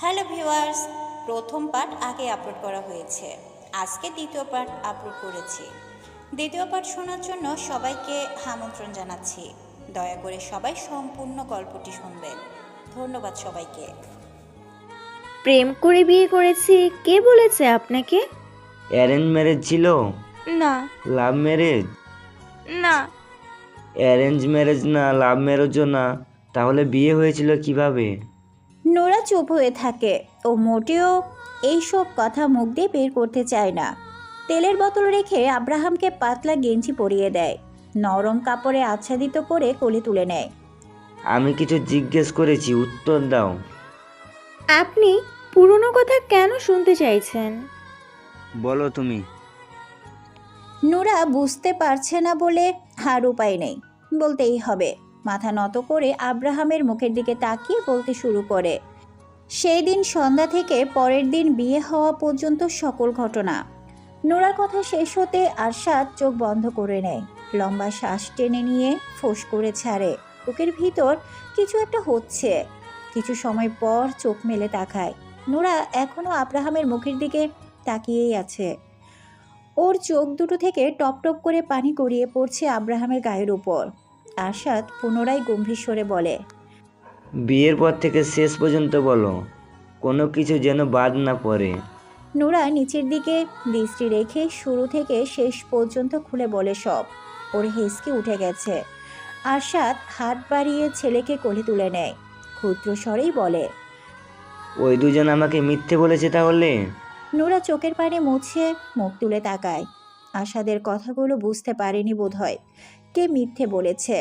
Hello viewers, প্রথম part আগে upload করা হয়েছে, আজকে দ্বিতীয় পার্ট আপলোড করেছি। দ্বিতীয় পার্ট শোনার জন্য সবাইকে আমন্ত্রণ জানাচ্ছি। দয়া করে সবাই সম্পূর্ণ গল্পটি শুনবেন। ধন্যবাদ সবাইকে। প্রেম করে বিয়ে করেছি কে বলেছে আপনাকে? অ্যারেঞ্জ ম্যারেজ ছিল? না। Love marriage? না। অ্যারেঞ্জ ম্যারেজ না, লাভ ম্যারেজও না, তাহলে বিয়ে হয়েছিল কিভাবে? নোরা চুপ হয়ে থাকে। ও মোটেও এইসব কথা মুখ দিয়ে বের করতে চায় না। তেলের বোতল রেখে আব্রাহামকে পাতলা গেঞ্জি পরিয়ে দেয়, নরম কাপড়ে আচ্ছাদিত করে কোলে তুলে নেয়। আমি কিছু জিজ্ঞেস করেছি, উত্তর দাও। আপনি পুরনো কথা কেন শুনতে চাইছেন? বলো তুমি। নোরা বুঝতে পারছে না বলে আর উপায় নেই, বলতেই হবে। মাথা নত করে আব্রাহামের মুখের দিকে তাকিয়ে বলতে শুরু করে সেই দিন সন্ধ্যা থেকে পরের দিন বিয়ে হওয়া পর্যন্ত সকল ঘটনা। নোরার কথা শেষ হতে আরশাদ চোখ বন্ধ করে নেয়, লম্বা শ্বাস টেনে নিয়ে ফোঁস করে ছাড়ে। বুকের ভিতর কিছু একটা হচ্ছে। কিছু সময় পর চোখ মেলে তাকায়। নোরা এখনো আব্রাহামের মুখের দিকে তাকিয়েই আছে। ওর চোখ দুটো থেকে টপ টপ করে পানি গড়িয়ে পড়ছে আব্রাহামের গায়ের উপর। আরশাদ পুনরায় গম্ভীর স্বরে বলে, বিয়ের পর থেকে শেষ পর্যন্ত বলো, কোনো কিছু যেন বাদ না পড়ে। নোরা নিচের দিকে দৃষ্টি রেখে শুরু থেকে শেষ পর্যন্ত খুলে বলে সব। ওর হেসকে উঠে গেছে। আরশাদ হাত বাড়িয়ে ছেলেকে কোলে তুলে নেয়, ক্ষুদ্র স্বরেই বলে, ওই দুজন আমাকে মিথ্যে বলেছে তাহলে? নোরা চোখের পানি মুছে মুখ তুলে তাকায়। আশাদের কথাগুলো বুঝতে পারেনি বোধহয়। কে মিথ্যে বলেছে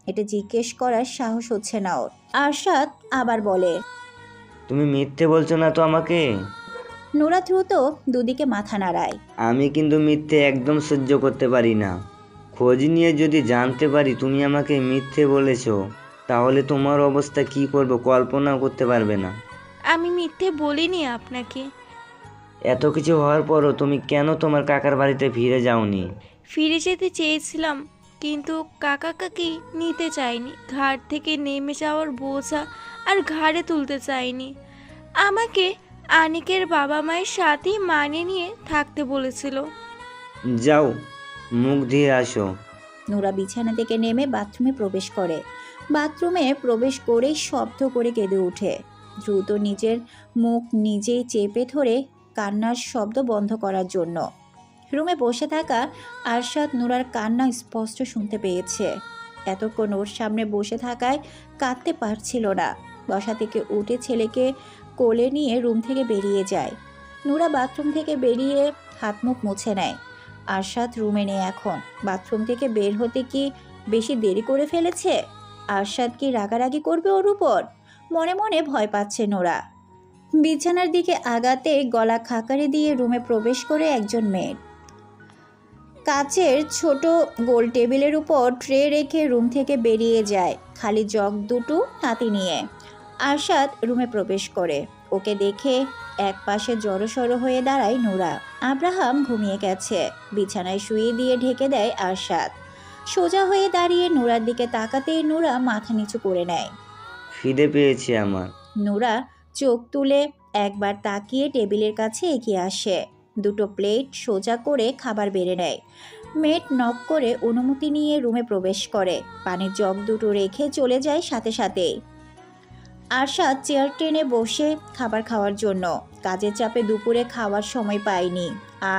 এটা জিজ্ঞেস করার সাহস হচ্ছে না ওর। আরশাদ আবার বলে, তুমি মিথ্যে বলছো না তো আমাকে? নোরা দ্রুত দুদিকে মাথা নাড়ায়। আমি কিন্তু মিথ্যে একদম সহ্য করতে পারি না। খোঁজ নিয়ে যদি জানতে পারি তুমি আমাকে মিথ্যে বলেছো, তাহলে তোমার অবস্থা কি করবো কল্পনাও করতে পারবে না। আমি মিথ্যে বলিনি আপনাকে। এত কিছু হওয়ার পরও তুমি কেন তোমার কাকার বাড়িতে ফিরে যাওনি? ফিরে যেতে চেয়েছিলাম, কিন্তু কাকা কাকি নিতে চাইনি। ঘাট থেকে নেমে যাওয়ার বোঝা আর ঘাড়ে তুলতে চাইনি। আমাকে আনিকের বাবা মায়ের সাথেই মানিয়ে নিয়ে থাকতে বলেছিল। যাও, মুখ ধুয়ে আসো। নোরা বিছানা থেকে নেমে বাথরুমে প্রবেশ করে। বাথরুমে প্রবেশ করেই শব্দ করে কেঁদে ওঠে। দ্রুত নিজের মুখ নিজেই চেপে ধরে কান্নার শব্দ বন্ধ করার জন্য। রুমে বসে থাকা আরশাদ নোরার কান্না স্পষ্ট শুনতে পেয়েছে। এতক্ষণ ওর সামনে বসে থাকায় কাঁদতে পারছিল না। বসা থেকে উঠে ছেলেকে কোলে নিয়ে রুম থেকে বেরিয়ে যায়। নোরা বাথরুম থেকে বেরিয়ে হাত মুখ মুছে নেয়। আরশাদ রুমে নেই এখন। বাথরুম থেকে বের হতে কি বেশি দেরি করে ফেলেছে? আরশাদ কি রাগারাগি করবে ওর উপর? মনে মনে ভয় পাচ্ছে নোরা। বিছানার দিকে আগাতে গলা খাকারি দিয়ে রুমে প্রবেশ করে একজন মেয়ে কাচের ছোট গোল টেবিলের উপর ট্রে রেখে রুম থেকে বেরিয়ে যায়, খালি জগ দুটো হাতে নিয়ে। আরশাদ রুমে প্রবেশ করে। ওকে দেখে এক পাশে জড়সড় হয়ে দাঁড়ায় নোরা। আব্রাহাম ঘুমিয়ে গেছে। বিছানায় শুয়ে দিয়ে ঢেকে দেয় আরশাদ। সোজা হয়ে দাঁড়িয়ে নোরার দিকে তাকাতেই নোরা মাথা নিচু করে নেয়। খিদে পেয়েছে আমার। নোরা চোখ তুলে একবার তাকিয়ে টেবিলের কাছে এগিয়ে আসে। দুটো প্লেট সোজা করে খাবার বেড়ে নেয়। মেড নক করে অনুমতি নিয়ে রুমে প্রবেশ করে। পানির জগ দুটো রেখে চলে যায় সাথে সাথেই। আরশাদ চেয়ার টেনে বসে খাবার খাওয়ার জন্য। কাজের চাপে দুপুরে খাওয়ার সময় পায়নি,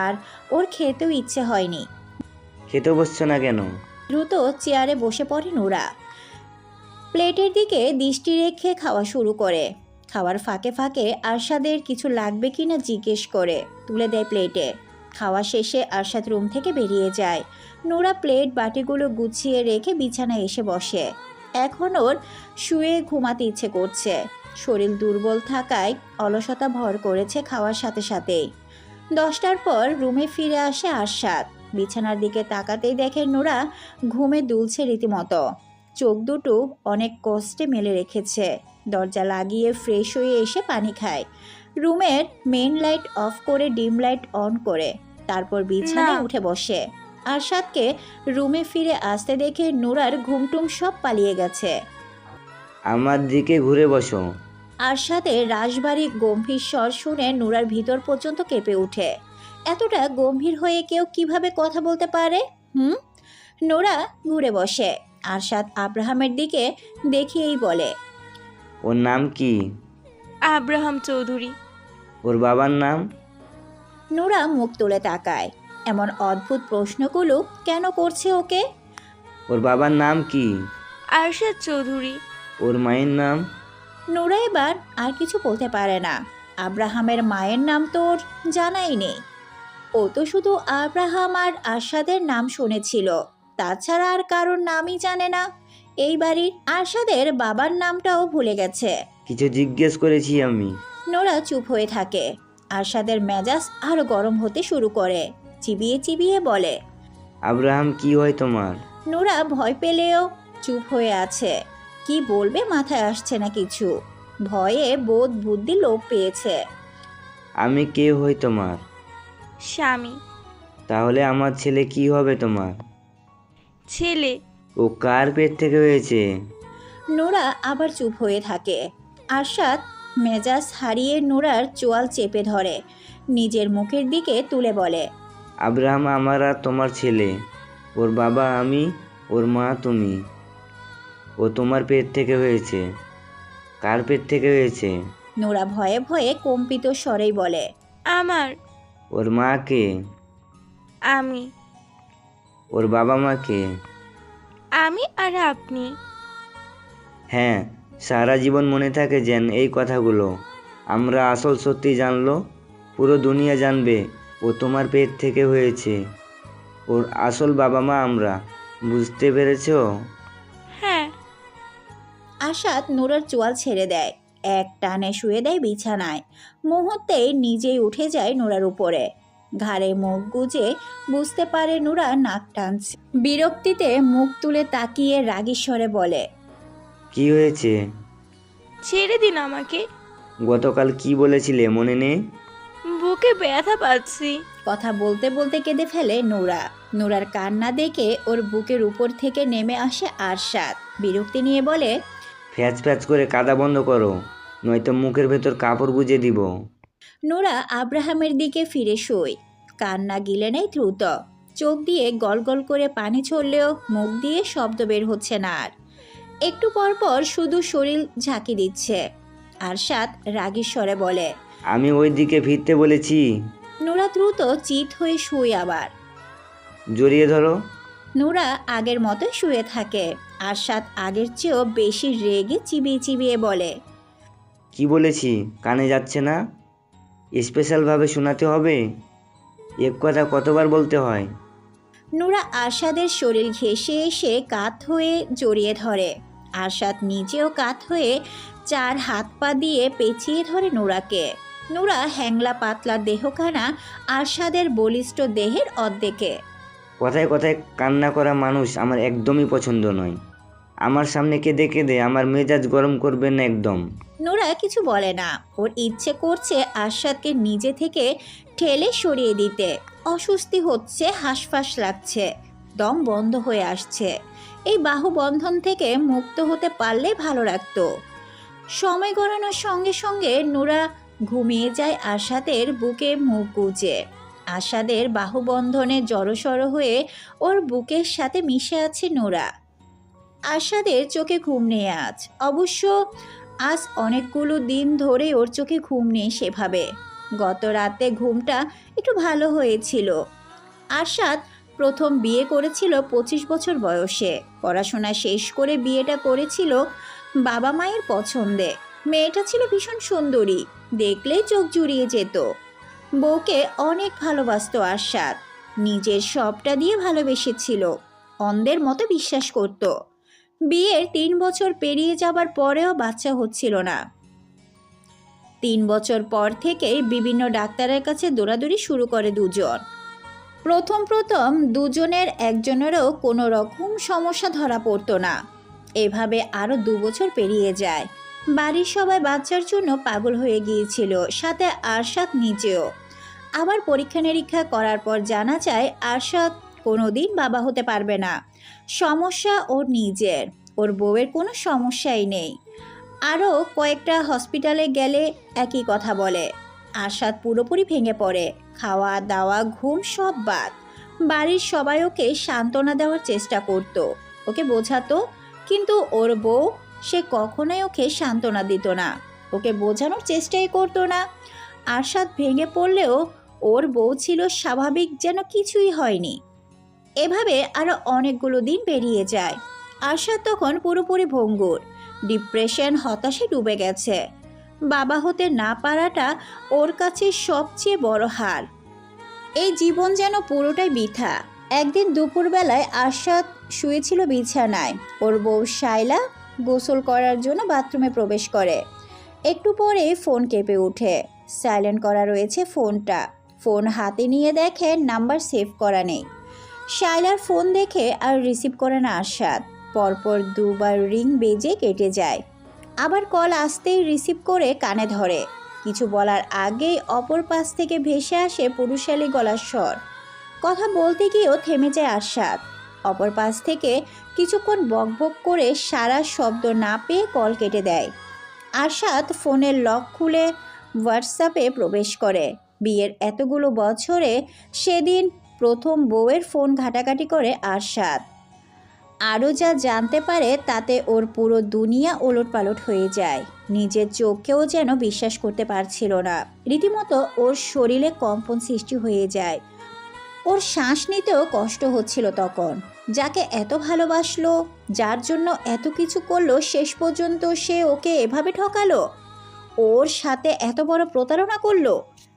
আর ওর খেতেও ইচ্ছে হয়নি। খেতে বসছো না কেন? দ্রুত চেয়ারে বসে পড়ে নোরা। প্লেটের দিকে দৃষ্টি রেখে খাওয়া শুরু করে। খাওয়ার ফাঁকে ফাঁকে আরশাদের কিছু লাগবে কিনা জিজ্ঞেস করে তুলে দেয় প্লেটে। খাওয়া শেষে আরশাদ রুম থেকে বেরিয়ে যায়। নোরা প্লেট বাটিগুলো গুছিয়ে রেখে বিছানায় এসে বসে। এখন ওর শুয়ে ঘুমাতে ইচ্ছে করছে। শরীর দুর্বল থাকায় অলসতা ভর করেছে খাওয়ার সাথে সাথেই। 10টার পর রুমে ফিরে আসে আরশাদ। বিছানার দিকে তাকাতেই দেখে নোরা ঘুমে দুলছে রীতিমতো। চোখ দুটো অনেক কষ্টে মেলে রেখেছে। দরজা লাগিয়ে ফ্রেশ হয়ে এসে পানি খায়। রুমের মেইন লাইট অফ করে ডিম লাইট অন করে তারপর বিছানায় উঠে বসে। আরশাদকে রুমে ফিরে আসতে দেখে নোরার ঘুমটুম সব পালিয়ে গেছে। আমার দিকে ঘুরে বসো। আরশাদের রাশবাড়ি গম্ভীর স্বর শুনে নুরার ভিতর পর্যন্ত কেঁপে ওঠে। এতটা গম্ভীর হয়ে কেউ কিভাবে কথা বলতে পারে? নোরা ঘুরে বসে। আরশাদ আব্রাহামের দিকে দেখিয়েই বলে, ওর নাম কি? আব্রাহাম চৌধুরী। ওর বাবার নাম? নোরা মুখ তুলে তাকায়। এমন অদ্ভুত প্রশ্নগুলো কেন করছে ওকে? ওর বাবার নাম কি? আরশাদ চৌধুরী। ওর মায়ের নাম? নোরা এবার আর কিছু বলতে পারে না। আব্রাহামের মায়ের নাম তো ওর জানাই নেই। ও তো শুধু আব্রাহাম আর আরশাদের নাম শুনেছিল, তাছাড়া আর কারোর নামই জানে না। এই বাড়ির আরশাদের বাবার নামটাও ভুলে গেছে। কিছু জিজ্ঞেস করেছি আমি। নোরা চুপ হয়ে থাকে। আরশাদের মেজাজ আরো গরম হতে শুরু করে। চিবিয়ে চিবিয়ে বলে, আব্রাহাম কি হয় তোমার? নোরা ভয় পেলেও চুপ হয়ে আছে। কি বলবে মাথায় আসছে না কিছু। ভয়ে বোধ বুদ্ধি লোপ পেয়েছে। আমি কে হই তোমার? স্বামী। তাহলে আমার ছেলে কি হবে তোমার? ছেলে। ও কার পেট থেকে হয়েছে? নোরা আবার চুপ হয়ে থাকে। আরশাদ মেজাজ হারিয়ে নোরার চোয়াল চেপে ধরে নিজের মুখের দিকে তুলে বলে, আব্রাহাম আমার আর তোমার ছেলে। ওর বাবা আমি, ওর মা তুমি। ও তোমার পেট থেকে হয়েছে। কার পেট থেকে হয়েছে? নোরা ভয়ে ভয়ে কম্পিত স্বরেই বলে, আমার। ওর মা কে? আমি। ওর বাবা মা কে? আমি আর আপনি। হ্যাঁ, সারা জীবন মনে থাকে যেন এই কথাগুলো। আমরা আসল সত্যি জানলো পুরো দুনিয়া জানবে ও তোমার পেট থেকে হয়েছে। ওর আসল বাবা মা আমরা। বুঝতে পেরেছো? হ্যাঁ। আরশাদ নোরার চোয়াল ছেড়ে দেয়। এক টানে শুয়ে দেয় বিছানায়। মুহূর্তেই নিজেই উঠে যায় নোরার উপরে। ঘাড়ে মুখ গুজে বুঝতে পারে নোরা নাক টানছে। বিরক্তিতে মুখ তুলে তাকিয়ে রাগী স্বরে বলে, কি হয়েছে? ছেড়ে দিন আমাকে। গতকাল কি বলেছিলে মনে নেই? বুকে ব্যথা পাচ্ছি। কথা বলতে বলতে কেঁদে ফেলে নোরা। নোরার কান্না দেখে ওর বুকের উপর থেকে নেমে আসে আরশাদ। বিরক্তি নিয়ে বলে, ফ্যাচ ফ্যাচ করে কাদা বন্ধ করো, নয়তো মুখের ভেতর কাপড় গুজে দিব। নোরা আব্রাহামের দিকে ফিরে শোয়। কান্না গিলে নেয় দ্রুত। চোখ দিয়ে গল গল করে পানি ছড়লেও মুখ দিয়ে শব্দ বের হচ্ছে না আর। একটু পর পর শুধু শরীর ঝাঁকি দিচ্ছে। আরশাদ রাগী স্বরে বলে, আমি ওই দিকে ফিরতে বলেছি। নোরা দ্রুত চিত হয়ে শুয়ে আবার। জড়িয়ে ধরো। নোরা আগের মতোই শুয়ে থাকে। আরশাদ আগের চেয়েও বেশি রেগে চিবিয়ে চিবিয়ে বলে, কি বলেছি কানে যাচ্ছে না? স্পেশালভাবে শোনাতে হবে? এক কথা কতবার বলতে হয়? নোরা আরশাদের শরীর ঘেঁষে এসে কাত হয়ে জড়িয়ে ধরে। আরশাদ নিজেও কাত হয়ে চার হাত পা দিয়ে পেঁচিয়ে ধরে নোরাকে। নোরা হ্যাংলা পাতলা দেহখানা আরশাদের বলিষ্ঠ দেহের অর্ধেকে। কথায় কথায় কান্না করা মানুষ আমার একদমই পছন্দ নয়। আমার সামনে কেঁদে কেঁদে আমার মেজাজ গরম করবেন না একদম। নোরা কিছু বলে না। ওর ইচ্ছে করছে আরশাদকে নিজে থেকে ঠেলে সরিয়ে দিতে। অস্বস্তি হচ্ছে, হাঁসফাঁস লাগছে, দম বন্ধ হয়ে আসছে। এই বাহু বন্ধন থেকে মুক্ত হতে পারলে ভালো লাগতো। সময় গড়ানোর সঙ্গে সঙ্গে নোরা ঘুমিয়ে যায় আরশাদের বুকে মুখ গুজে। আরশাদের বাহুবন্ধনে জড়সড় হয়ে ওর বুকের সাথে মিশে আছে নোরা। আরশাদের চোখে ঘুম নেই আজ। অবশ্য আজ অনেকগুলো দিন ধরে ওর চোখে ঘুম নেই সেভাবে। গত রাতে ঘুমটা একটু ভালো হয়েছিল। আরশাদ প্রথম বিয়ে করেছিল 25 বছর বয়সে। পড়াশোনা শেষ করে বিয়েটা করেছিল বাবা মায়ের পছন্দে। মেয়েটা ছিল ভীষণ সুন্দরী, দেখলেই চোখ জুড়িয়ে যেত। বউকে অনেক ভালোবাসতো আরশাদ। নিজের সবটা দিয়ে ভালোবেসেছিল, অন্ধের মতো বিশ্বাস করত। বিয়ের 3 বছর পেরিয়ে যাবার পরেও বাচ্চা হচ্ছিল না। 3 বছর পর থেকেই বিভিন্ন ডাক্তারের কাছে দৌড়াদৌড়ি শুরু করে দুজন। প্রথম দুজনের একজনেরও কোনো রকম সমস্যা ধরা পড়তো না। এভাবে আরও 2 বছর পেরিয়ে যায়। বাড়ির সবাই বাচ্চার জন্য পাগল হয়ে গিয়েছিল, সাথে আরশাদ নিজেও। আবার পরীক্ষা নিরীক্ষা করার পর জানা যায় আরশাদ কোনোদিন বাবা হতে পারবে না। সমস্যা ওর নিজের, ওর বউয়ের কোনো সমস্যাই নেই। আরও কয়েকটা হসপিটালে গেলে একই কথা বলে। আরশাদ পুরোপুরি ভেঙে পড়ে। খাওয়া দাওয়া ঘুম সব বাদ। বাড়ির সবাই ওকে সান্ত্বনা দেওয়ার চেষ্টা করত, ওকে বোঝাতো, কিন্তু ওর বউ সে কখনোই ওকে সান্ত্বনা দিত না, ওকে বোঝানোর চেষ্টাই করতো না। আরশাদ ভেঙে পড়লেও ওর বউ ছিল স্বাভাবিক, যেন কিছুই হয়নি। এভাবে আরও অনেকগুলো দিন পেরিয়ে যায়। আরশাদ তখন পুরোপুরি ভঙ্গুর, ডিপ্রেশন হতাশে ডুবে গেছে। বাবা হতে না পারাটা ওর কাছে সবচেয়ে বড় হার। এই জীবন যেন পুরোটাই বৃথা। একদিন দুপুরবেলায় আরশাদ শুয়েছিল বিছানায়। ওর বউ শায়লা গোসল করার জন্য বাথরুমে প্রবেশ করে। একটু পরে ফোন কেঁপে ওঠে। সাইলেন্ট করা রয়েছে ফোনটা। ফোন হাতে নিয়ে দেখে নাম্বার সেভ করা নেই। শায়লার ফোন দেখে আর রিসিভ করে না আরশাদ। পরপর দুবার রিং বেজে কেটে যায়। আবার কল আসতেই রিসিভ করে কানে ধরে। কিছু বলার আগেই অপর পাশ থেকে ভেসে আসে পুরুষালী গলার স্বর। কথা বলতে গিয়েও থেমে যায় আরশাদ। অপর পাশ থেকে কিছুক্ষণ বকবক করে সারা শব্দ না পেয়ে কল কেটে দেয়। আরশাদ ফোনের লক খুলে হোয়াটসঅ্যাপে প্রবেশ করে। বিয়ের এতগুলো বছরে সেদিন প্রথম বউয়ের ফোন ঘাটাঘাটি করে আরশাদ। আরও যা জানতে পারে তাতে ওর পুরো দুনিয়া ওলটপালট হয়ে যায়। নিজের চোখকেও যেন বিশ্বাস করতে পারছিল না। রীতিমতো ওর শরীরে কম্পন সৃষ্টি হয়ে যায়। ওর শ্বাস নিতেও কষ্ট হচ্ছিল তখন। যাকে এত ভালোবাসলো, যার জন্য এত কিছু করলো, শেষ পর্যন্ত সে ওকে এভাবে ঠকালো, ওর সাথে এত বড় প্রতারণা করলো।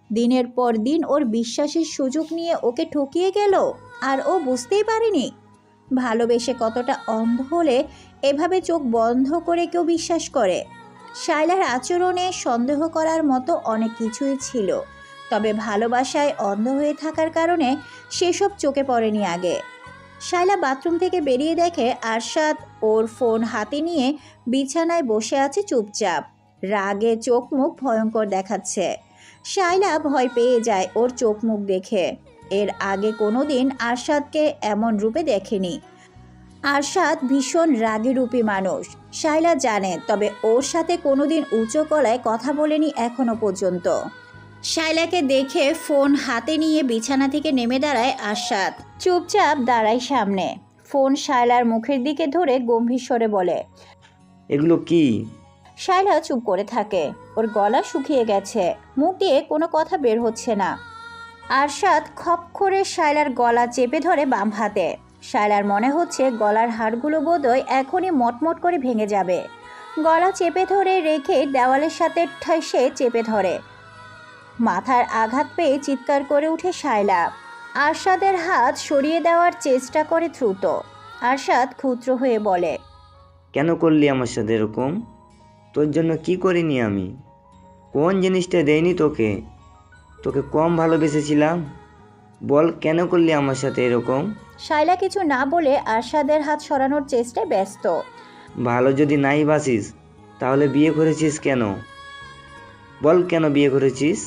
দিনের পর দিন ওর বিশ্বাসের সুযোগ নিয়ে ওকে ঠকিয়ে গেল, আর ও বুঝতেই পারেনি। ভালোবেসে কতটা অন্ধ হলে এভাবে চোখ বন্ধ করে কেউ বিশ্বাস করে। শায়লার আচরণে সন্দেহ করার মতো অনেক কিছুই ছিল, তবে ভালোবাসায় অন্ধ হয়ে থাকার কারণে সেসব চোখে পড়েনি আগে। শায়লা বাথরুম থেকে বেরিয়ে দেখে আরশাদ ওর ফোন হাতে নিয়ে বিছানায় বসে আছে চুপচাপ। রাগে চোখ মুখ ভয়ঙ্কর দেখাচ্ছে। শায়লা ভয় পেয়ে যায় ওর চোখ মুখ দেখে। এর আগে কোনোদিন আরশাদকে এমন রূপে দেখেনি। আরশাদ ভীষণ রাগীরূপী মানুষ, শায়লা জানে, তবে ওর সাথে কোনোদিন উঁচু গলায় কথা বলেনি এখনো পর্যন্ত। শায়লাকে দেখে ফোন হাতে নিয়ে বিছানা থেকে নেমে দাঁড়ায় আরশাদ। চুপচাপ দাঁড়ায় সামনে। ফোন শায়লার মুখের দিকে ধরে গম্ভীর স্বরে বলে, এগুলো কি? শায়লা চুপ করে থাকে। ওর গলা শুকিয়ে গেছে, মুখ দিয়ে কোনো কথা বের হচ্ছে না। আরশাদ খপ করে শায়লার গলা চেপে ধরে বাম হাতে। শায়লার মনে হচ্ছে গলার হাড়গুলো বোধহয় এখনই মটমট করে ভেঙে যাবে। গলা চেপে ধরে রেখে দেওয়ালের সাথে ঠেসে চেপে ধরে। মাথার আঘাত পেয়ে চিৎকার করে উঠে শায়লা। আরশাদের হাত সরিয়ে দেওয়ার চেষ্টা করে দ্রুত। আরশাদ ক্ষুদ্র হয়ে বলে, কেন করলি আমার সাথে এরকম? তোর জন্য কি করিনি আমি? কোন জিনিসটা দেয়নি তোকে? তোকে কম ভালোবেসেছিলাম? বল, কেন করলি আমার সাথে এরকম? শায়লা কিছু না বলে আরশাদের হাত সরানোর চেষ্টায় ব্যস্ত। ভালো যদি নাই বাসিস তাহলে বিয়ে করেছিস কেন? বল, কেন বিয়ে করেছিস?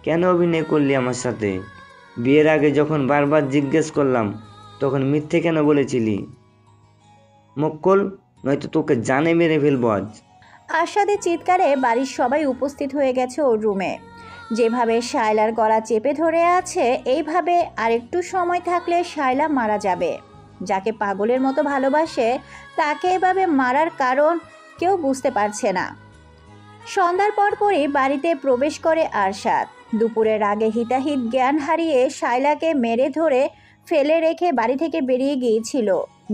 কেন অভিনয় করলি আমার সাথে? বিয়ের আগে যখন বারবার জিজ্ঞেস করলাম তখন মিথ্যে কেন বলেছিলি? মুখ খোল, নয়তো তোকে জানে মেরে ফেলবো আজ। আরশাদের চিৎকারে বাড়ির সবাই উপস্থিত হয়ে গেছে ওর রুমে। যেভাবে শায়লার গলা চেপে ধরে আছে, এইভাবে আরেকটু সময় থাকলে শায়লা মারা যাবে। যাকে পাগলের মতো ভালোবাসে তাকে এভাবে মারার কারণ কেউ বুঝতে পারছে না। সন্ধ্যার পরপরই বাড়িতে প্রবেশ করে আরশাদ। দুপুরের আগে হিতাহিত জ্ঞান হারিয়ে শায়লাকে মেরে ধরে ফেলে রেখে বাড়ি থেকে বেরিয়ে গিয়েছিল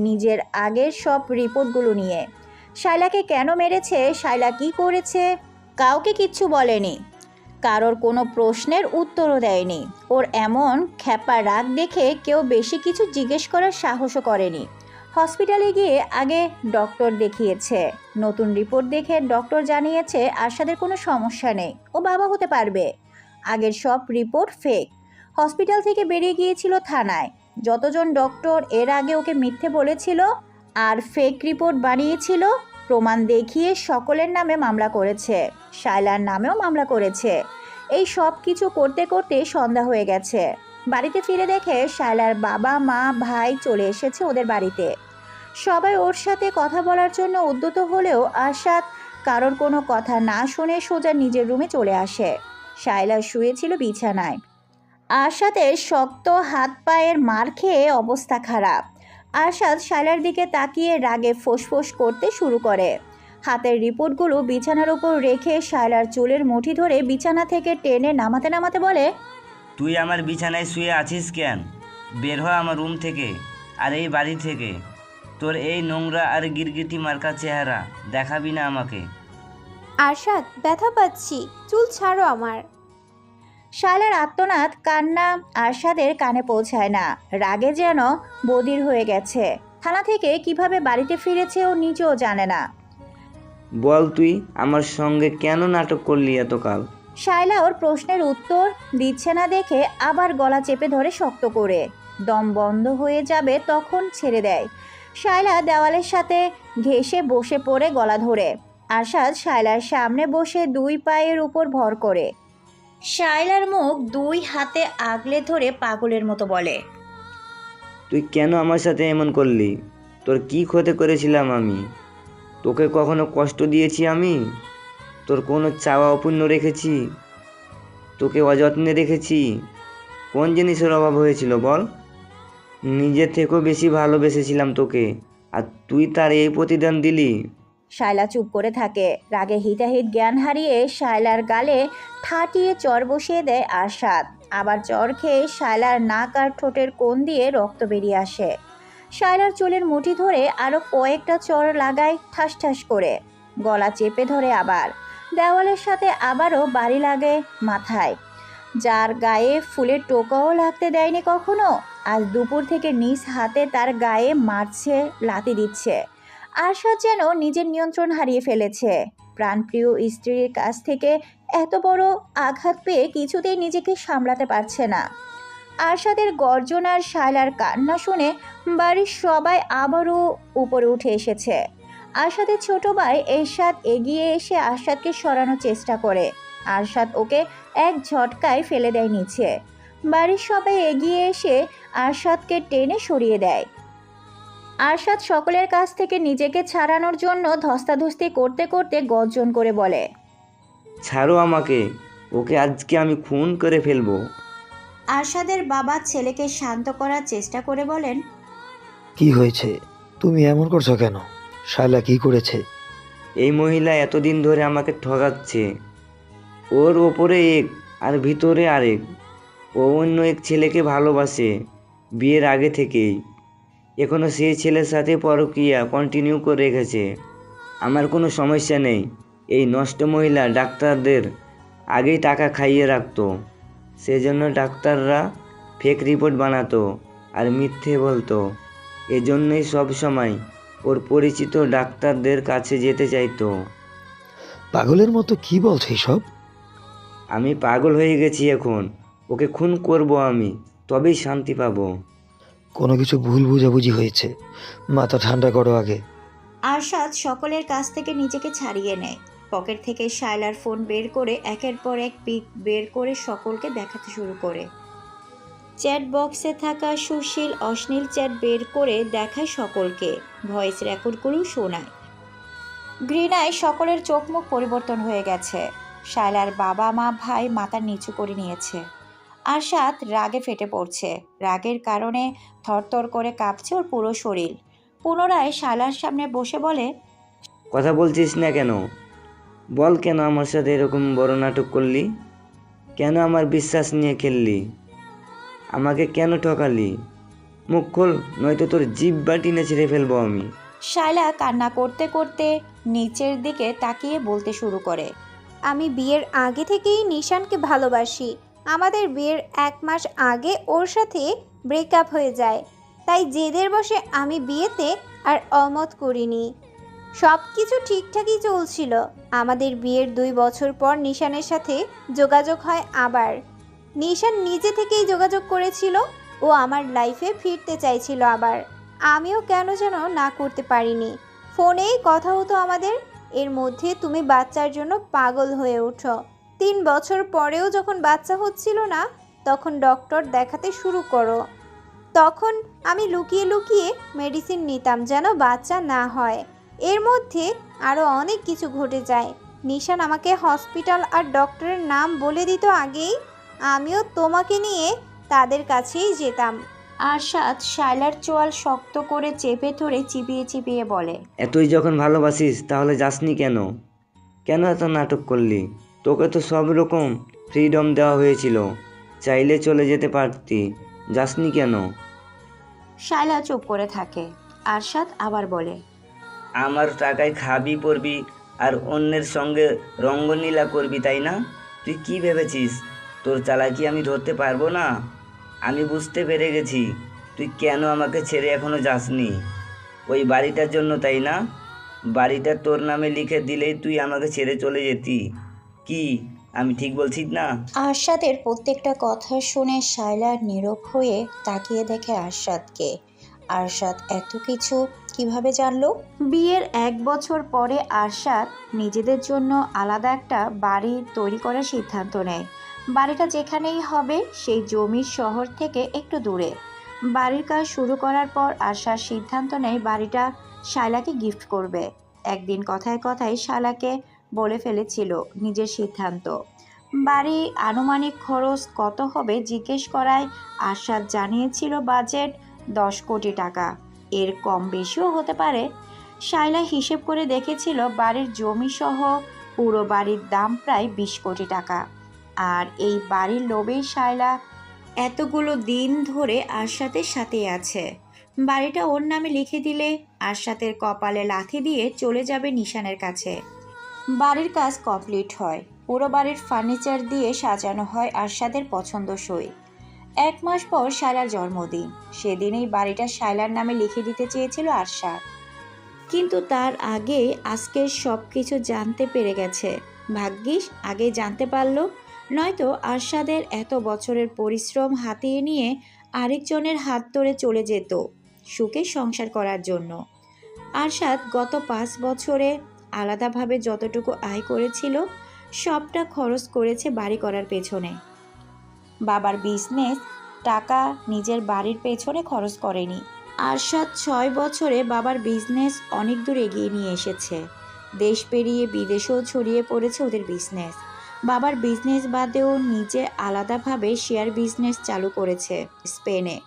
নিজের আগের সব রিপোর্টগুলো নিয়ে। শায়লাকে কেন মেরেছে, শায়লা কি করেছে, কাউকে কিচ্ছু বলেনি। কারোর কোনো প্রশ্নের উত্তরও দেয়নি। ওর এমন খ্যাপা রাগ দেখে কেউ বেশি কিছু জিজ্ঞেস করার সাহসও করেনি। হসপিটালে গিয়ে আগে ডক্টর দেখিয়েছে। নতুন রিপোর্ট দেখে ডক্টর জানিয়েছে আরশাদের কোনো সমস্যা নেই, ও বাবা হতে পারবে। আগের সব রিপোর্ট ফেক। হসপিটাল থেকে বেরিয়ে গিয়েছিল থানায়। যতজন ডক্টর এর আগে ওকে মিথ্যে বলেছিল আর ফেক রিপোর্ট বানিয়েছিল, প্রমাণ দেখিয়ে সকলের নামে মামলা করেছে। শায়লার নামেও মামলা করেছে। এই সব কিছু করতে করতে সন্ধ্যা হয়ে গেছে। বাড়িতে ফিরে দেখে শায়লার বাবা মা ভাই চলে এসেছে ওদের বাড়িতে। সবাই ওর সাথে কথা বলার জন্য উদ্যত হলেও আরশাদ কারোর কোনো কথা না শুনে সোজা নিজের রুমে চলে আসে। শায়লা শুয়েছিল বিছানায়। আরশাদের শক্ত হাত পায়ের মার খেয়ে অবস্থা খারাপ। আরশাদ শায়লার দিকে তাকিয়ে রাগে ফোঁস করতে শুরু করে। হাতের রিপোর্টগুলো বিছানার উপর রেখে শায়লার চুলের মুঠি ধরে বিছানা থেকে টেনে নামাতে বলে, তুই আমার বিছানায় শুয়ে আছিস কেন? বের হ আমার রুম থেকে আর এই বাড়ি থেকে। তোর এই নোংরা আর গিরগিটি মার্কা চেহারা দেখাবি না আমাকে। আরশাদ, ব্যথা পাচ্ছি, চুল ছাড়ো আমার। শায়লার আর্তনাদ কান্না আরশাদের কানে পৌঁছায় না। রাগে যেন বধির হয়ে গেছে। থানা থেকে কিভাবে বাড়িতে ফিরেছে ও নিজেও জানে না। বল তুই আমার সঙ্গে কেন নাটক করলি এতকাল? শায়লা ওর প্রশ্নের উত্তর দিচ্ছে না দেখে আবার গলা চেপে ধরে শক্ত করে। দম বন্ধ হয়ে যাবে তখন ছেড়ে দেয়। শায়লা দেওয়ালের সাথে ঘেঁষে বসে পড়ে গলা ধরে। আরশাদ শায়লার সামনে বসে দুই পায়ের উপর ভর করে। শায়লার মুখ দুই হাতে আগলে ধরে পাগলের মতো বলে, তুই কেন আমার সাথে এমন করলি? তোর কি ক্ষতি করেছিলাম আমি? তোকে কখনো কষ্ট দিয়েছি আমি? তোর কোনো চাওয়া অপূর্ণ রেখেছি? তোকে অযত্নে রেখেছি? কোন জিনিসের অভাব হয়েছিল বল? নিজের থেকেও বেশি ভালোবেসেছিলাম তোকে, আর তুই তার এই প্রতিদান দিলি? শায়লা চুপ করে থাকে। রাগে হিতাহিত জ্ঞান হারিয়ে শায়লার গালে ঠাটিয়ে চর বসিয়ে দেয় আরশাদ। আবার চর খেয়ে শায়লার নাক আর ঠোঁটের কোণ দিয়ে রক্ত বেরিয়ে আসে। শায়লার চুলের মুঠি ধরে আরও কয়েকটা চর লাগায় ঠাস করে। গলা চেপে ধরে আবার। দেওয়ালের সাথে আবারও বাড়ি লাগে মাথায়। যার গায়ে ফুলের টোকাও লাগতে দেয়নি কখনো, আজ দুপুর থেকে নিজ হাতে তার গায়ে মারছে, লাথি দিচ্ছে। আরশাদ যেন নিজের নিয়ন্ত্রণ হারিয়ে ফেলেছে। প্রাণপ্রিয় স্ত্রীর কাছ থেকে এত বড় আঘাত পেয়ে কিছুতেই নিজেকে সামলাতে পারছে না। আরশাদের গর্জন আর শায়লার কান্না শুনে বাড়ির সবাই আবারও উপরে উঠে এসেছে। আরশাদের ছোট ভাই এরশাদ এগিয়ে এসে আরশাদকে সরানোর চেষ্টা করে। আরশাদ ওকে এক ঝটকায় ফেলে দেয় নিচে। বাড়ির সবাই এগিয়ে এসে আরশাদকে টেনে সরিয়ে দেয়। আরশাদ সকলের কাছ থেকে নিজেকে ছাড়ানোর জন্য ধস্তাধস্তি করতে করতে গর্জন করে বলে, ছাড়ো আমাকে, ওকে আজকে আমি খুন করে ফেলবো। আরশাদের বাবা ছেলেকে শান্ত করার চেষ্টা করে বলেন, কি হয়েছে? তুমি এমন করছো কেন? শায়লা কি করেছে? এই মহিলা এতদিন ধরে আমাকে ঠকাচ্ছে। ওর ওপরে এক আর ভিতরে আরেক। ও অন্য এক ছেলেকে ভালোবাসে বিয়ের আগে থেকেই। এখনও সেই ছেলের সাথে পরকীয়া কন্টিনিউ করে রেখেছে। আমার কোনো সমস্যা নেই। এই নষ্ট মহিলা ডাক্তারদের আগেই টাকা খাইয়ে রাখতো। সেজন্য ডাক্তাররা ফেক রিপোর্ট বানাতো আর মিথ্যে বলতো। এজন্যই সব সময় ওর পরিচিত ডাক্তারদের কাছে যেতে চাইতো। পাগলের মতো কি বলছে সব? আমি পাগল হয়ে গেছি এখন। ওকে খুন করব আমি, তবেই শান্তি পাবো। কোনো কিছু ভুল বুঝাবুঝি হয়েছে, মাথা ঠান্ডা করো আগে। আরশাদ সকলের কাছ থেকে নিজেকে ছাড়িয়ে নেয়। পকেট থেকে শায়লার ফোন বের করে একের পর এক পিক বের করে সকলকে দেখাতে শুরু করে। চ্যাট বক্সে থাকা সুশীল অশ্লীল চ্যাট বের করে দেখায় সকলকে। ভয়েস রেকর্ডগুলো শোনায়। ঘৃণায় সকলের চোখ মুখ পরিবর্তন হয়ে গেছে। শায়লার বাবা মা ভাই মাথা নিচু করে নিয়েছে। আরশাদ রাগে ফেটে পড়ছে। রাগের কারণে থরথর করে কাঁপছে ওর পুরো শরীর। পুনরায় শায়লার সামনে বসে বলে, কথা বলছিস না কেন? বল, কেন আমার সাথে এরকম বড় নাটক করলি? কেন আমার বিশ্বাস নিয়ে খেললি? আমাকে কেন ঠকালি? মুখ খোল, নয়তো তোর জিহ্বা টেনে ছিঁড়ে ফেলবো আমি। শায়লা কান্না করতে করতে নিচের দিকে তাকিয়ে বলতে শুরু করে, আমি বিয়ের আগে থেকেই নিশানকে ভালোবাসি। আমাদের বিয়ের 1 মাস আগে ওর সাথে ব্রেকআপ হয়ে যায়। তাই জেদের বসে আমি বিয়েতে আর অমত করিনি। সব কিছু ঠিকঠাকই চলছিল। আমাদের বিয়ের 2 বছর পর নিশানের সাথে যোগাযোগ হয় আবার। নিশান নিজে থেকেই যোগাযোগ করেছিল। ও আমার লাইফে ফিরতে চাইছিল আবার। আমিও কেন যেন না করতে পারিনি। ফোনেই কথা হতো আমাদের। এর মধ্যে তুমি বাচ্চার জন্য পাগল হয়ে ওঠো। 3 বছর পরেও যখন বাচ্চা হচ্ছিল না, তখন ডক্টর দেখাতে শুরু করো। তখন আমি লুকিয়ে লুকিয়ে মেডিসিন নিতাম যেন বাচ্চা না হয়। এর মধ্যে আরও অনেক কিছু ঘটে যায়। নিশান আমাকে হসপিটাল আর ডক্টরের নাম বলে দিত আগেই, আমিও তোমাকে নিয়ে তাদের কাছেই যেতাম। আরশাদ শায়লার চোয়াল শক্ত করে চেপে ধরে চিবিয়ে চিবিয়ে বলে। এতই যখন ভালোবাসিস তাহলে যাসনি কেন? কেন এত নাটক করলি? তোকে তো সব রকম ফ্রিডম দেওয়া হয়েছিল, চাইলে চলে যেতে পারতি, যাসনি কেন? শায়লা চুপ করে থাকে। আরশাদ আবার বলে। আমার টাকায় খাবি পরবি আর অন্যের সঙ্গে রঙ্গনীলা করবি, তাই না? তুই কি ভেবেছিস তোর চালাকি আমি ধরতে পারবো না? আমি বুঝতে পেরে গেছি তুই কেন আমাকে ছেড়ে এখনো যাসনি। ওই বাড়িটার জন্য, তাই না? বাড়িটা তোর নামে লিখে দিলেই তুই আমাকে ছেড়ে চলে যেতি। কি আমি ঠিক বলছি না? আরশাদের প্রত্যেকটা কথা শুনে শায়লা নীরব হয়ে তাকিয়ে দেখে আরশাদকে। আরশাদ এত কিছু কিভাবে জানলো? বিয়ের 1 বছর পরে আরশাদ নিজেদের জন্য আলাদা একটা বাড়ি তৈরি করার সিদ্ধান্ত নেয়। বাড়িটা যেখানেই হবে সেই জমির শহর থেকে একটু দূরে। বাড়ির কাজ শুরু করার পর আরশাদ সিদ্ধান্ত নেয় বাড়িটা শায়লাকে গিফট করবে। একদিন কথায় কথায় শায়লাকে বলে ফেলেছিল নিজের সিদ্ধান্ত। বাড়ি আনুমানিক খরচ কত হবে জিজ্ঞেস করায় আরশাদ জানিয়েছিল বাজেট 10 কোটি টাকা, এর কম বেশিও হতে পারে। শায়লা হিসেব করে দেখেছিল বাড়ির জমি সহ পুরো বাড়ির দাম প্রায় 20 কোটি টাকা। আর এই বাড়ির লোভেই শায়লা এতগুলো দিন ধরে আরশাদের সাথেই আছে। বাড়িটা ওর নামে লিখে দিলে আরশাদের কপালে লাথি দিয়ে চলে যাবে নিশানের কাছে। বাড়ির কাজ কমপ্লিট হয়, পুরো বাড়ির ফার্নিচার দিয়ে সাজানো হয় আরশাদের পছন্দসই। 1 মাস পর শায়লার জন্মদিন। সেদিনেই বাড়িটা শায়লার নামে লিখে দিতে চেয়েছিল আরশাদ, কিন্তু তার আগে আজকের সব কিছু জানতে পেরে গেছে। ভাগ্যিস আগে জানতে পারলো, নয়তো আরশাদের এত বছরের পরিশ্রম হাতিয়ে নিয়ে আরেকজনের হাত ধরে চলে যেত সুখে সংসার করার জন্য। আরশাদ গত 5 বছরে আলাদাভাবে যতটুকু আয় করেছিল সবটা খরচ করেছে বাড়ি করার পেছনে। বাবার বিজনেস টাকা নিজের বাড়ির পেছনে খরচ করেনি। আরশাদ 6 বছরে বাবার বিজনেস অনেক দূর এগিয়ে নিয়ে এসেছে। দেশ পেরিয়ে বিদেশেও ছড়িয়ে পড়েছে ওদের বিজনেস। বাবার বিজনেস বাদেও নিজে আলাদাভাবে শেয়ার বিজনেস চালু করেছে স্পেনে।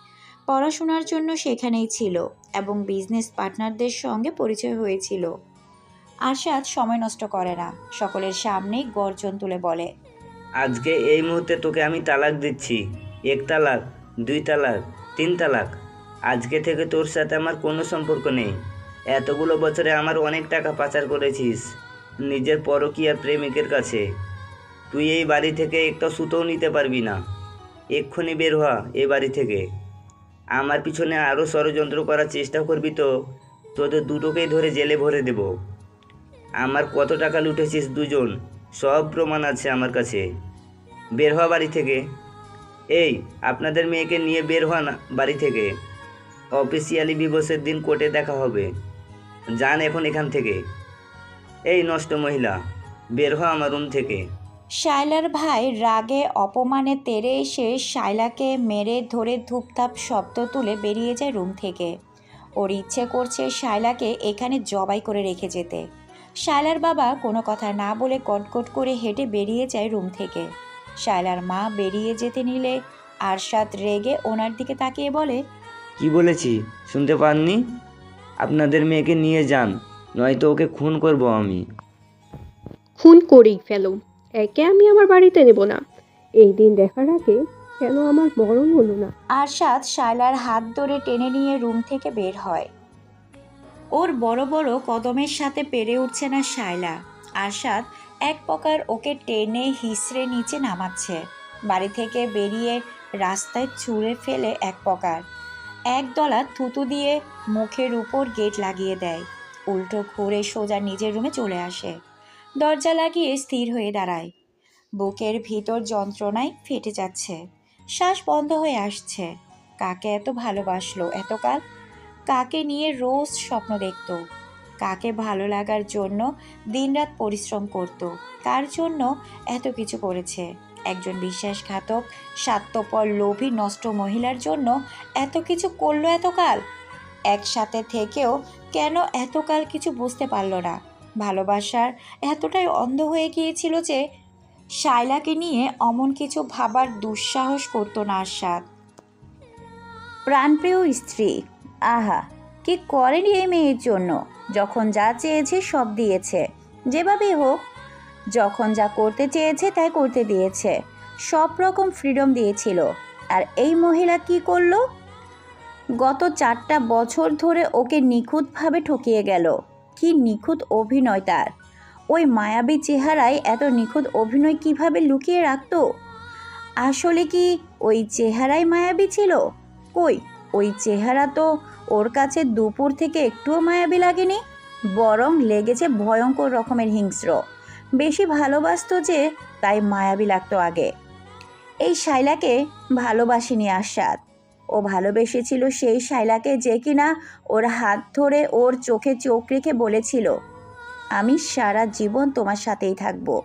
পড়াশোনার জন্য সেখানেই ছিল এবং বিজনেস পার্টনারদের সঙ্গে পরিচয় হয়েছিল। আরশাদ সময় নষ্ট করে না, সকলের সামনেই গর্জন তুলে বলে। আজকে এই মুহূর্তে তোকে আমি তালাক দিচ্ছি। 1 তালাক, 2 তালাক, 3 তালাক। আজকে থেকে তোর সাথে আমার কোনো সম্পর্ক নেই। এতগুলো বছরে আমার অনেক টাকা পাচার করেছিস নিজের পরকীয়া প্রেমিকের কাছে। তুই এই বাড়ি থেকে একটা সুতোও নিতে পারবি না। এক্ষুনি বের হওয়া এই বাড়ি থেকে। আমার পিছনে আরও ষড়যন্ত্র করার চেষ্টা করবি তো তোদের দুটোকেই ধরে জেলে ভরে দেব। আমার কত টাকা লুটেছিস দুজন, সব প্রমাণ আছে আমার কাছে। বের হওয়া বাড়ি থেকে। এই আপনাদের মেয়েকে নিয়ে বের হওয়া না বাড়ি থেকে। অফিসিয়ালি দিবসের দিন কোর্টে দেখা হবে। যান এখন এখান থেকে। এই নষ্ট মহিলা, বের হওয়া আমার রুম থেকে। শায়লার ভাই রাগে অপমানে তেড়ে এসে শায়লাকে মেরে ধরে ধূপধাপ শব্দ তুলে বেরিয়ে যায় রুম থেকে। ওর ইচ্ছে করছে শায়লাকে এখানে জবাই করে রেখে যেতে। শায়লার বাবা কোনো কথা না বলে কটকট করে হেঁটে বেরিয়ে যায় রুম থেকে। শায়লার মা বেরিয়ে যেতে নিলে আরশাদ রেগে ওনার দিকে তাকিয়ে বলে। কি বলেছি শুনতে পাননি? আপনাদের মেয়েকে নিয়ে যান, নয়তো ওকে খুন করব আমি। খুন করেই ফেলো, একে আমি আমার বাড়িতে নেব না। এই দিন দেখার আগে কেন আমার মরণ হলো না? আরশাদ শায়লার হাত ধরে টেনে নিয়ে রুম থেকে বের হয়। ওর বড় বড় কদমের সাথে পেরে উঠছে না শায়লা। আরশাদ এক প্রকার ওকে টেনে হিসড়ে নিচে নামাচ্ছে। বাড়ি থেকে বেরিয়ে রাস্তায় ছুঁড়ে ফেলে এক প্রকার একদলা থুতু দিয়ে মুখের উপর গেট লাগিয়ে দেয়। উল্টো ঘুরে সোজা নিজের রুমে চলে আসে। দরজা লাগিয়ে স্থির হয়ে দাঁড়ায়। বুকের ভিতর যন্ত্রণায় ফেটে যাচ্ছে, শ্বাস বন্ধ হয়ে আসছে। কাকে এত ভালোবাসলো এতকাল? কাকে নিয়ে রোজ স্বপ্ন দেখত? কাকে ভালো লাগার জন্য দিনরাত পরিশ্রম করত? কার জন্য এত কিছু করেছে? একজন বিশ্বাসঘাতক স্বার্থপর লোভী নষ্ট মহিলার জন্য এত কিছু করলো এতকাল? একসাথে থেকেও কেন এতকাল কিছু বুঝতে পারল না। ভালোবাসার এতটাই অন্ধ হয়ে গিয়েছিল যে শায়লাকে নিয়ে অমন কিছু ভাবার দুঃসাহস করতো না আশাদ। প্রাণপ্রিয় স্ত্রী, আহা কি করেনি এই মেয়ের জন্য। যখন যা চেয়েছে সব দিয়েছে, যেভাবেই হোক। যখন যা করতে চেয়েছে তাই করতে দিয়েছে, সব রকম ফ্রিডম দিয়েছিল। আর এই মহিলা কি করলো? গত 4টা বছর ধরে ওকে নিখুঁতভাবে ঠকিয়ে গেল। কি নিখুঁত অভিনয় তার! ওই মায়াবী চেহারায় এত নিখুঁত অভিনয় কিভাবে লুকিয়ে রাখতো? আসলে কি ওই চেহারাই মায়াবী ছিল? কই, ওই চেহারা তো ওর কাছে দুপুর থেকে একটুও মায়াবী লাগেনি, বরং লেগেছে ভয়ঙ্কর রকমের হিংস্র। বেশি ভালোবাসতো যে, তাই মায়াবী লাগতো আগে। এই শায়লাকে ভালোবাসেনি আশাদ। ও ভালোবেসেছিল সেই শায়লাকে যে কিনা ওর হাত ধরে ওর চোখে চোখ রেখে বলেছিল, আমি সারা জীবন তোমার সাথেই থাকবো,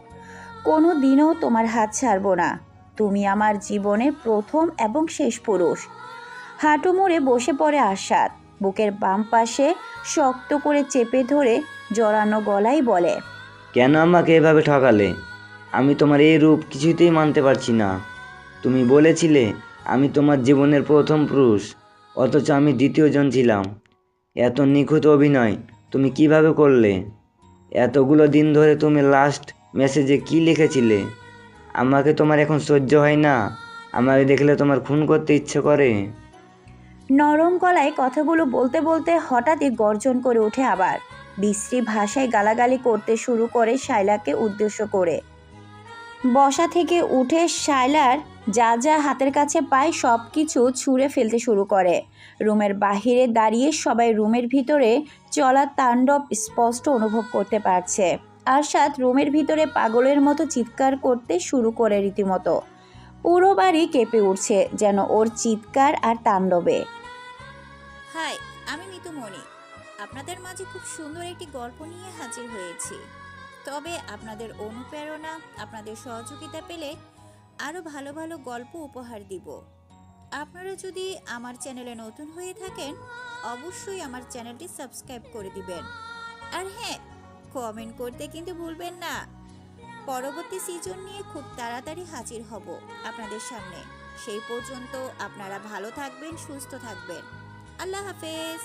কোনো দিনও তোমার হাত ছাড়বো না, তুমি আমার জীবনের প্রথম এবং শেষ পুরুষ। হাঁটু মুড়ে বসে পড়ে আশাদ, বুকের বাম পাশে শক্ত করে চেপে ধরে জড়ানো গলায় বলে, কেন আমাকে এভাবে ঠকালে? আমি তোমার এই রূপ কিছুতেই মানতে পারছি না। তুমি বলেছিলে আমি তোমার জীবনের প্রথম পুরুষ, অথচ আমি দ্বিতীয়জন ছিলাম। এত নিখুঁত অভিনয় তুমি কিভাবে করলে? এতগুলো দিন ধরে তুমি লাস্ট মেসেজে কি লিখেছিলে? আমাকে তোমার এখন সহ্য হয় না? আমাকে দেখলে তোমার খুন করতে ইচ্ছে করে? নরম গলায় কথাগুলো বলতে বলতে হঠাৎই গর্জন করে ওঠে আবার। বিশ্রী ভাষায় গালাগালি করতে শুরু করে শায়লাকে উদ্দেশ্য করে। বসা থেকে উঠে শায়লার যা যা হাতের কাছে পায় সব কিছু ছুঁড়ে ফেলতে শুরু করে। রুমের বাহিরে দাঁড়িয়ে সবাই রুমের ভিতরে চলা তাণ্ডব স্পষ্ট অনুভব করতে পারছে। আরশাদ রুমের ভিতরে পাগলের মতো চিৎকার করতে শুরু করে রীতিমতো। পুরো বাড়ি কেঁপে উঠছে যেন ওর চিৎকার আর তাণ্ডবে। হাই, আমি মিতুমণি। আপনাদের মাঝে খুব সুন্দর একটি গল্প নিয়ে হাজির হয়েছি। তবে আপনাদের অনুপ্রেরণা, আপনাদের সহযোগিতা পেলে আরও ভালো ভালো গল্প উপহার দিব। আপনারা যদি আমার চ্যানেলে নতুন হয়ে থাকেন, অবশ্যই আমার চ্যানেলটি সাবস্ক্রাইব করে দিবেন। আর হ্যাঁ, কমেন্ট করতে কিন্তু ভুলবেন না। পরবর্তী সিজন নিয়ে খুব তাড়াতাড়ি হাজির হব আপনাদের সামনে। সেই পর্যন্ত আপনারা ভালো থাকবেন, সুস্থ থাকবেন। আল্লাহ হাফেজ।